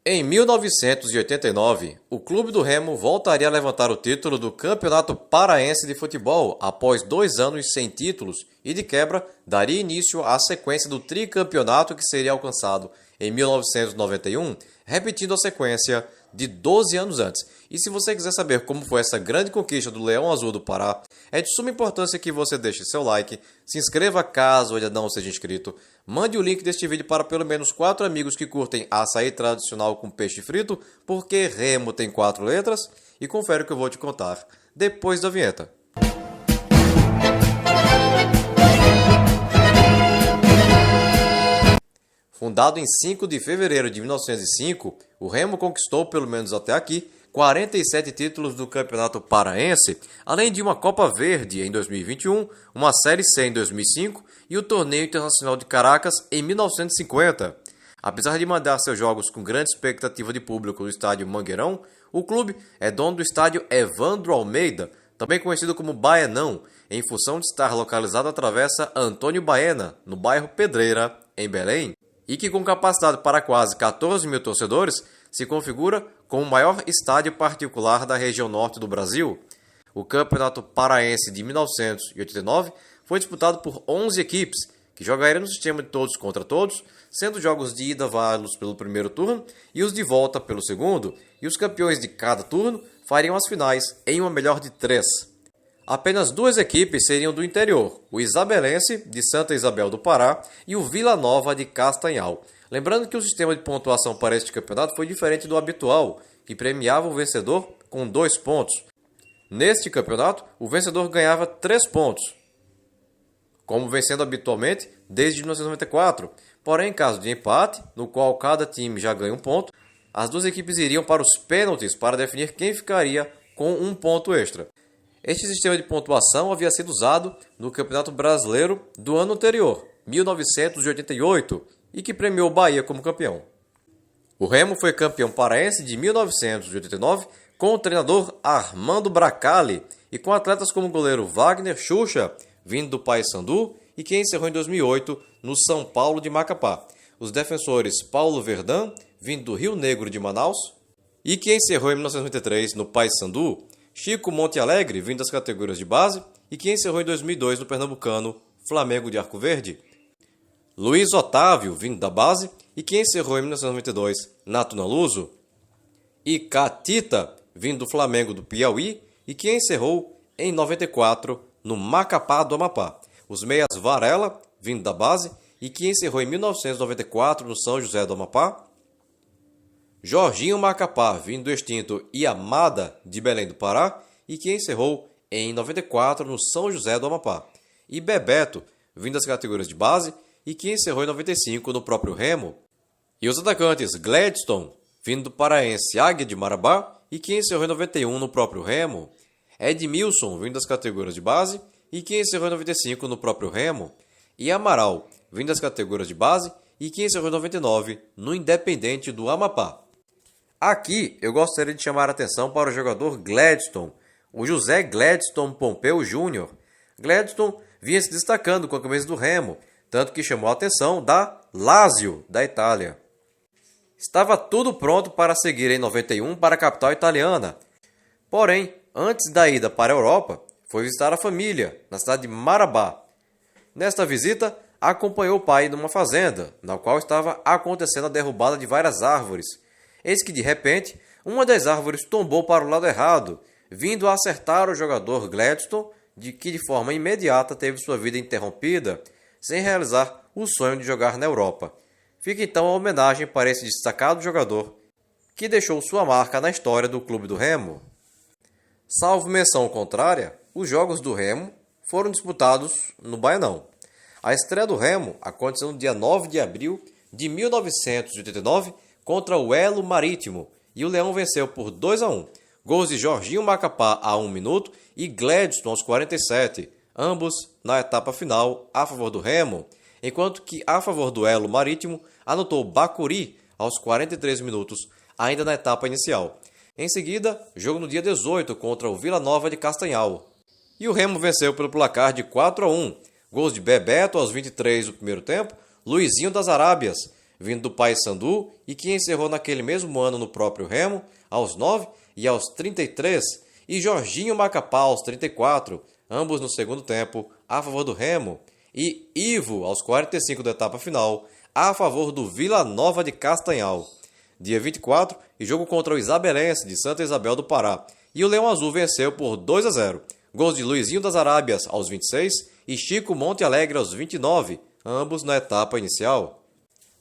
Em 1989, o Clube do Remo voltaria a levantar o título do Campeonato Paraense de Futebol após 2 anos sem títulos e, de quebra, daria início à sequência do tricampeonato que seria alcançado em 1991, repetindo a sequência de 12 anos antes. E se você quiser saber como foi essa grande conquista do Leão Azul do Pará, é de suma importância que você deixe seu like, se inscreva caso ainda não seja inscrito, mande o link deste vídeo para pelo menos 4 amigos que curtem açaí tradicional com peixe frito, porque Remo tem 4 letras, e confere o que eu vou te contar depois da vinheta. Fundado em 5 de fevereiro de 1905, o Remo conquistou, pelo menos até aqui, 47 títulos do Campeonato Paraense, além de uma Copa Verde em 2021, uma Série C em 2005 e o Torneio Internacional de Caracas em 1950. Apesar de mandar seus jogos com grande expectativa de público no estádio Mangueirão, o clube é dono do estádio Evandro Almeida, também conhecido como Baenão, em função de estar localizado na Travessa Antônio Baena, no bairro Pedreira, em Belém, e que com capacidade para quase 14 mil torcedores, se configura como o maior estádio particular da região norte do Brasil. O Campeonato Paraense de 1989 foi disputado por 11 equipes, que jogariam no sistema de todos contra todos, sendo jogos de ida válidos pelo primeiro turno e os de volta pelo segundo, e os campeões de cada turno fariam as finais em uma melhor de 3. Apenas 2 equipes seriam do interior, o Isabelense, de Santa Isabel do Pará, e o Vila Nova, de Castanhal. Lembrando que o sistema de pontuação para este campeonato foi diferente do habitual, que premiava o vencedor com 2 pontos. Neste campeonato, o vencedor ganhava 3 pontos, como vencendo habitualmente desde 1994. Porém, em caso de empate, no qual cada time já ganha 1 ponto, as 2 equipes iriam para os pênaltis para definir quem ficaria com 1 ponto extra. Este sistema de pontuação havia sido usado no Campeonato Brasileiro do ano anterior, 1988, e que premiou o Bahia como campeão. O Remo foi campeão paraense de 1989 com o treinador Armando Bracali e com atletas como o goleiro Wagner Xuxa, vindo do Paysandu, e que encerrou em 2008 no São Paulo de Macapá. Os defensores Paulo Verdão, vindo do Rio Negro de Manaus, e que encerrou em 1993 no Paysandu. Chico Monte Alegre, vindo das categorias de base, e que encerrou em 2002 no pernambucano Flamengo de Arco Verde. Luiz Otávio, vindo da base, e que encerrou em 1992 na Tuna Luso. E Catita, vindo do Flamengo do Piauí, e que encerrou em 94 no Macapá do Amapá. Os meias Varela, vindo da base, e que encerrou em 1994 no São José do Amapá. Jorginho Macapá, vindo do extinto Iamada de Belém do Pará, e que encerrou em 94 no São José do Amapá. E Bebeto, vindo das categorias de base, e que encerrou em 95 no próprio Remo. E os atacantes Gladstone, vindo do paraense Águia de Marabá, e que encerrou em 91 no próprio Remo. Edmilson, vindo das categorias de base, e que encerrou em 95 no próprio Remo. E Amaral, vindo das categorias de base, e que encerrou em 99 no Independente do Amapá. Aqui eu gostaria de chamar a atenção para o jogador Gladstone, o José Gladstone Pompeu Júnior. Gladstone vinha se destacando com a camisa do Remo, tanto que chamou a atenção da Lazio, da Itália. Estava tudo pronto para seguir em 91 para a capital italiana. Porém, antes da ida para a Europa, foi visitar a família, na cidade de Marabá. Nesta visita, acompanhou o pai numa fazenda, na qual estava acontecendo a derrubada de várias árvores. Eis que, de repente, uma das árvores tombou para o lado errado, vindo a acertar o jogador Gladstone, que de forma imediata teve sua vida interrompida, sem realizar o sonho de jogar na Europa. Fica então a homenagem para esse destacado jogador, que deixou sua marca na história do Clube do Remo. Salvo menção contrária, os jogos do Remo foram disputados no Baenão. A estreia do Remo aconteceu no dia 9 de abril de 1989 contra o Elo Marítimo, e o Leão venceu por 2-1. Gols de Jorginho Macapá a 1 minuto e Gladstone aos 47, ambos na etapa final a favor do Remo, enquanto que a favor do Elo Marítimo anotou Bacuri aos 43 minutos, ainda na etapa inicial. Em seguida, jogo no dia 18 contra o Vila Nova de Castanhal. E o Remo venceu pelo placar de 4-1. Gols de Bebeto aos 23 do primeiro tempo, Luizinho das Arábias, vindo do Paysandu e que encerrou naquele mesmo ano no próprio Remo, aos 9 e aos 33, e Jorginho Macapá aos 34, ambos no segundo tempo, a favor do Remo, e Ivo aos 45 da etapa final, a favor do Vila Nova de Castanhal. Dia 24, e jogo contra o Isabelense de Santa Isabel do Pará, e o Leão Azul venceu por 2-0. Gols de Luizinho das Arábias aos 26 e Chico Monte Alegre aos 29, ambos na etapa inicial.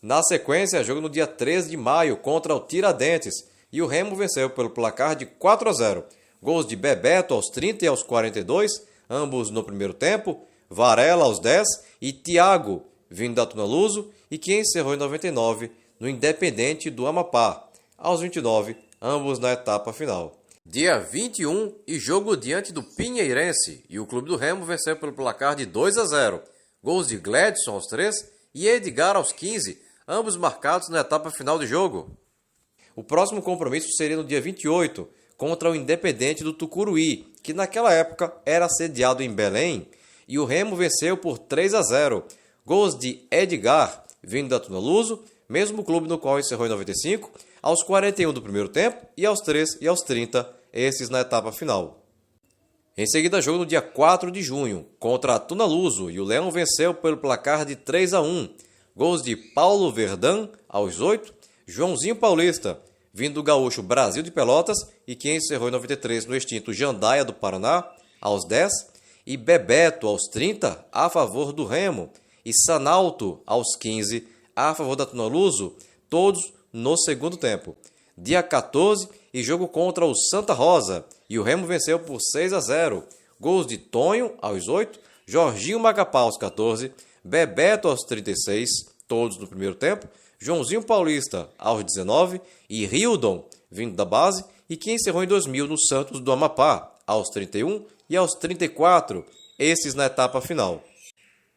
Na sequência, jogo no dia 13 de maio contra o Tiradentes, e o Remo venceu pelo placar de 4-0. Gols de Bebeto aos 30 e aos 42, ambos no primeiro tempo, Varela aos 10 e Thiago, vindo da Tuna Luso, e que encerrou em 99 no Independente do Amapá, aos 29, ambos na etapa final. Dia 21 e jogo diante do Pinheirense, e o Clube do Remo venceu pelo placar de 2-0. Gols de Gledson aos 3 e Edgar aos 15, ambos marcados na etapa final de jogo. O próximo compromisso seria no dia 28, contra o Independente do Tucuruí, que naquela época era sediado em Belém, e o Remo venceu por 3-0. Gols de Edgar, vindo da Tuna Luso, mesmo clube no qual encerrou em 95, aos 41 do primeiro tempo e aos 3 e aos 30, esses na etapa final. Em seguida, jogo no dia 4 de junho, contra a Tuna Luso, e o Leão venceu pelo placar de 3-1. Gols de Paulo Verdão, aos 8, Joãozinho Paulista, vindo do gaúcho Brasil de Pelotas, e que encerrou em 93 no extinto Jandaia do Paraná, aos 10, e Bebeto, aos 30, a favor do Remo, e Sanalto, aos 15, a favor da Tuna Luso, todos no segundo tempo. Dia 14, e jogo contra o Santa Rosa, e o Remo venceu por 6-0. Gols de Tonho, aos 8, Jorginho Macapá, aos 14, Bebeto, aos 36, todos no primeiro tempo, Joãozinho Paulista, aos 19, e Hildon, vindo da base, e que encerrou em 2000 no Santos do Amapá, aos 31 e aos 34, esses na etapa final.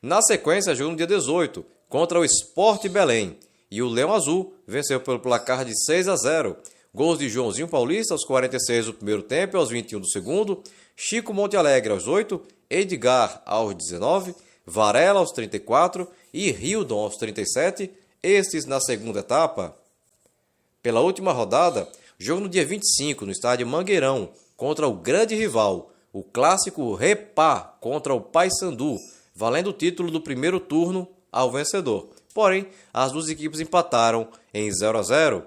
Na sequência, jogo no dia 18, contra o Sport Belém, e o Leão Azul venceu pelo placar de 6-0. Gols de Joãozinho Paulista aos 46 do primeiro tempo e aos 21 do segundo, Chico Monte Alegre aos 8, Edgar aos 19, Varela aos 34 e Hildon aos 37, estes na segunda etapa. Pela última rodada, jogo no dia 25 no estádio Mangueirão contra o grande rival, o clássico Repá contra o Paysandu, valendo o título do primeiro turno ao vencedor. Porém, as duas equipes empataram em 0-0.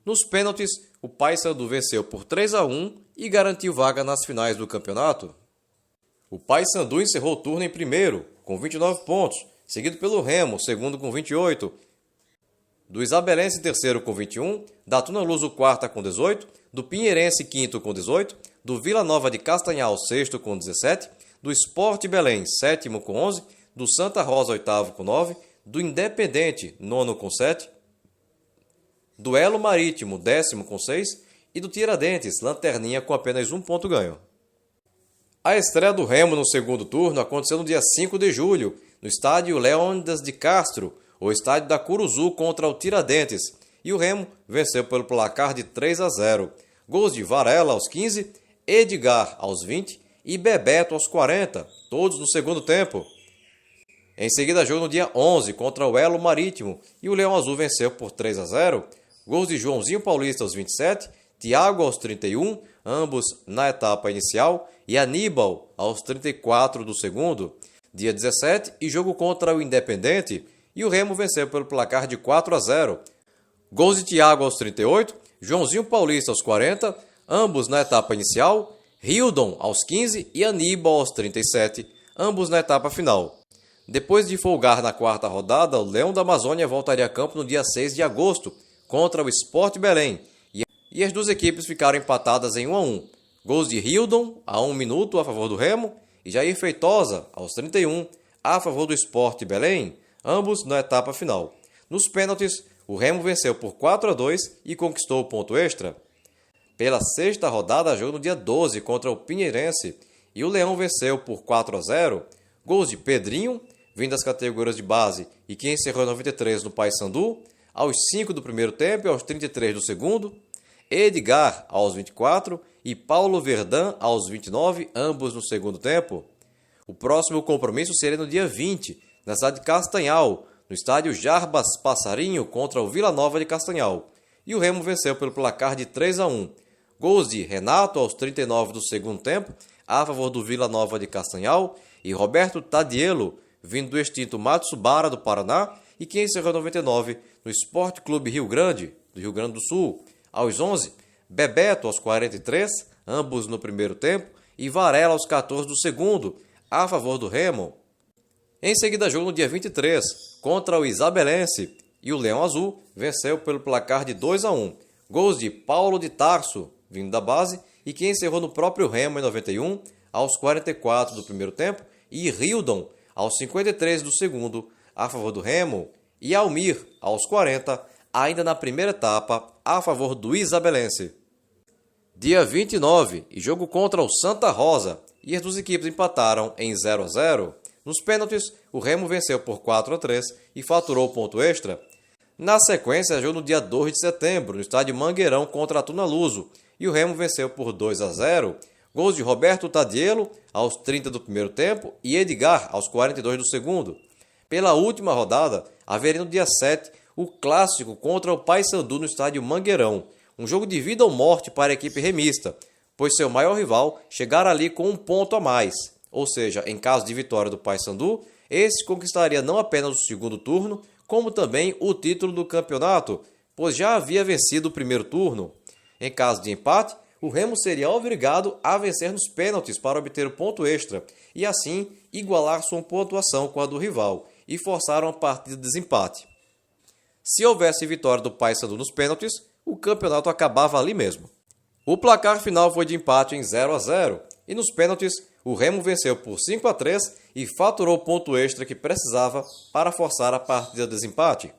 Nos pênaltis, o Paysandu venceu por 3-1 e garantiu vaga nas finais do campeonato. O Paysandu encerrou o turno em primeiro, com 29 pontos, seguido pelo Remo, segundo com 28, do Isabelense terceiro com 21, da Tuna Luso quarta com 18, do Pinheirense quinto com 18, do Vila Nova de Castanhal sexto com 17, do Sport Belém sétimo com 11, do Santa Rosa oitavo com 9, do Independente nono com 7, do Elo Marítimo décimo com 6 e do Tiradentes lanterninha com apenas um ponto ganho. A estreia do Remo no segundo turno aconteceu no dia 5 de julho, no estádio Leônidas de Castro, o estádio da Curuzu contra o Tiradentes, e o Remo venceu pelo placar de 3-0. Gols de Varela aos 15, Edgar aos 20 e Bebeto aos 40, todos no segundo tempo. Em seguida, jogo no dia 11 contra o Elo Marítimo, e o Leão Azul venceu por 3-0. Gols de Joãozinho Paulista aos 27, Thiago aos 31, ambos na etapa inicial, e Aníbal aos 34 do segundo. Dia 17, e jogo contra o Independente, e o Remo venceu pelo placar de 4-0. Gols de Thiago aos 38, Joãozinho Paulista aos 40, ambos na etapa inicial, Hildon aos 15 e Aníbal aos 37, ambos na etapa final. Depois de folgar na quarta rodada, o Leão da Amazônia voltaria a campo no dia 6 de agosto, contra o Sport Belém, e as duas equipes ficaram empatadas em 1-1. Gols de Hildon, a 1 minuto, a favor do Remo, e Jair Feitosa, aos 31, a favor do Sport Belém, ambos na etapa final. Nos pênaltis, o Remo venceu por 4-2 e conquistou o ponto extra. Pela sexta rodada, jogo no dia 12 contra o Pinheirense, e o Leão venceu por 4-0. Gols de Pedrinho, vindo das categorias de base e que encerrou em 93 no Paysandu, aos 5 do primeiro tempo e aos 33 do segundo, Edgar aos 24 e Paulo Verdão aos 29, ambos no segundo tempo. O próximo compromisso seria no dia 20, na cidade de Castanhal, no estádio Jarbas Passarinho contra o Vila Nova de Castanhal, e o Remo venceu pelo placar de 3-1. Gols de Renato aos 39 do segundo tempo, a favor do Vila Nova de Castanhal, e Roberto Tadielo, vindo do extinto Matsubara do Paraná, e que encerrou 99 no Sport Clube Rio Grande, do Rio Grande do Sul. Aos 11, Bebeto aos 43, ambos no primeiro tempo, e Varela aos 14 do segundo, a favor do Remo. Em seguida, jogo no dia 23, contra o Isabelense, e o Leão Azul venceu pelo placar de 2-1. Gols de Paulo de Tarso, vindo da base, e que encerrou no próprio Remo em 91, aos 44 do primeiro tempo, e Hildon aos 53 do segundo, a favor do Remo, e Almir aos 40, ainda na primeira etapa, a favor do Isabelense. Dia 29, e jogo contra o Santa Rosa, e as duas equipes empataram em 0-0. Nos pênaltis, o Remo venceu por 4-3 e faturou ponto extra. Na sequência, jogo no dia 2 de setembro, no estádio Mangueirão contra a Tuna Luso, e o Remo venceu por 2-0. Gols de Roberto Tadielo aos 30 do primeiro tempo e Edgar aos 42 do segundo. Pela última rodada, haveria no dia 7 o clássico contra o Paysandu no estádio Mangueirão, um jogo de vida ou morte para a equipe remista, pois seu maior rival chegara ali com um ponto a mais, ou seja, em caso de vitória do Paysandu, esse conquistaria não apenas o segundo turno, como também o título do campeonato, pois já havia vencido o primeiro turno. Em caso de empate, o Remo seria obrigado a vencer nos pênaltis para obter o ponto extra e assim igualar sua pontuação com a do rival e forçar uma partida de desempate. Se houvesse vitória do Paysandu nos pênaltis, o campeonato acabava ali mesmo. O placar final foi de empate em 0-0 e nos pênaltis o Remo venceu por 5-3 e faturou o ponto extra que precisava para forçar a partida de desempate.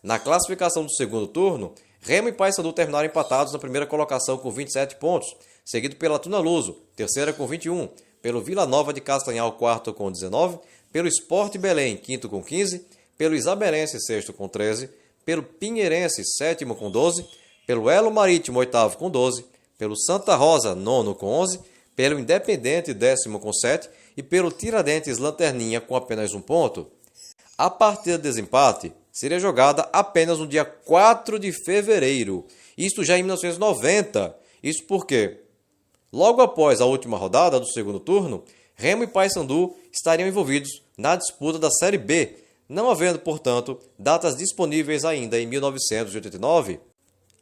Na classificação do segundo turno, Remo e Paysandu terminaram empatados na primeira colocação com 27 pontos, seguido pela Tuna Luso, terceira com 21, pelo Vila Nova de Castanhal, quarto com 19, pelo Sport Belém, quinto com 15, pelo Isabelense, sexto com 13, pelo Pinheirense, sétimo com 12, pelo Elo Marítimo, oitavo com 12, pelo Santa Rosa, nono com 11, pelo Independente, décimo com 7 e pelo Tiradentes Lanterninha com apenas um ponto. A partida de desempate seria jogada apenas no dia 4 de fevereiro, isto já em 1990. Isso porque, logo após a última rodada do segundo turno, Remo e Paysandu estariam envolvidos na disputa da Série B, não havendo, portanto, datas disponíveis ainda em 1989.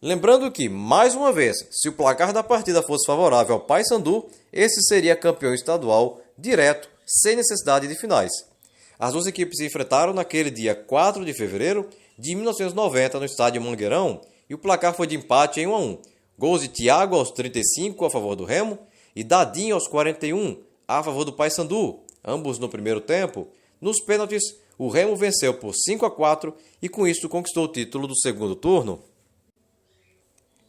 Lembrando que, mais uma vez, se o placar da partida fosse favorável ao Paysandu, esse seria campeão estadual direto, sem necessidade de finais. As duas equipes se enfrentaram naquele dia 4 de fevereiro de 1990 no estádio Mangueirão e o placar foi de empate em 1-1. Gols de Thiago aos 35 a favor do Remo e Dadinho aos 41 a favor do Paysandu, ambos no primeiro tempo. Nos pênaltis, o Remo venceu por 5-4 e com isso conquistou o título do segundo turno.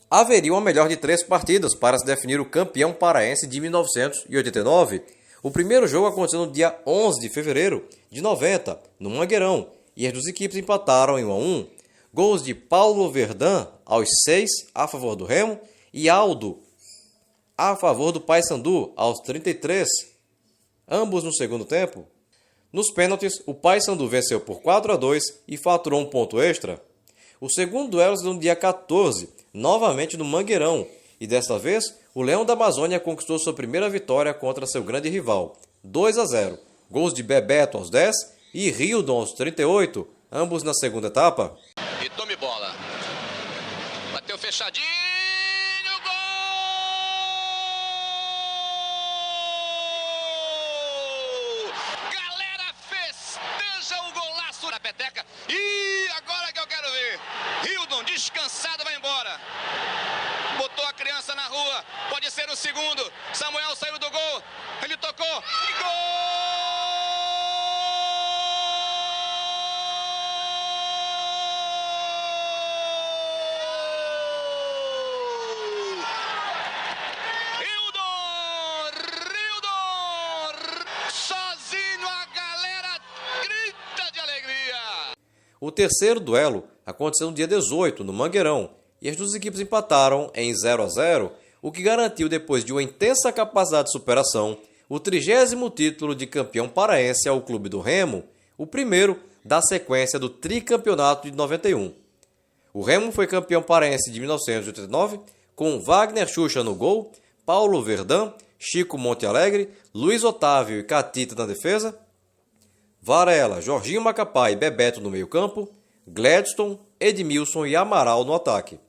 Haveria uma melhor de 3 partidas para se definir o campeão paraense de 1989. O primeiro jogo aconteceu no dia 11 de fevereiro de 90, no Mangueirão, e as duas equipes empataram em 1-1. Gols de Paulo Verdun aos 6 a favor do Remo e Aldo a favor do Paysandu aos 33, ambos no segundo tempo. Nos pênaltis, o Paysandu venceu por 4-2 e faturou um ponto extra. O segundo duelo se deu no dia 14, novamente no Mangueirão, e desta vez o Leão da Amazônia conquistou sua primeira vitória contra seu grande rival, 2-0. Gols de Bebeto aos 10 e Hildon aos 38, ambos na segunda etapa. E tome bola. Bateu fechadinho, gol! Galera festeja o golaço na peteca. E agora que eu quero ver. Hildon descansado vai embora. Botou a criança na rua. Pode ser o segundo. Samuel saiu do gol. Ele tocou. E gol! O terceiro duelo aconteceu no dia 18, no Mangueirão, e as duas equipes empataram em 0-0, o que garantiu, depois de uma intensa capacidade de superação, o 30º título de campeão paraense ao clube do Remo, o primeiro da sequência do tricampeonato de 91. O Remo foi campeão paraense de 1989, com Wagner Xuxa no gol, Paulo Verdão, Chico Montealegre, Luiz Otávio e Catita na defesa, Varela, Jorginho Macapá e Bebeto no meio-campo, Gladstone, Edmilson e Amaral no ataque.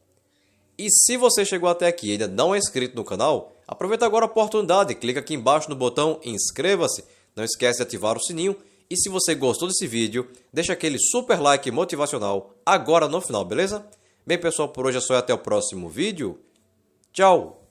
E se você chegou até aqui e ainda não é inscrito no canal, aproveita agora a oportunidade, clica aqui embaixo no botão inscreva-se, não esquece de ativar o sininho e se você gostou desse vídeo, deixa aquele super like motivacional agora no final, beleza? Bem pessoal, por hoje é só e até o próximo vídeo. Tchau!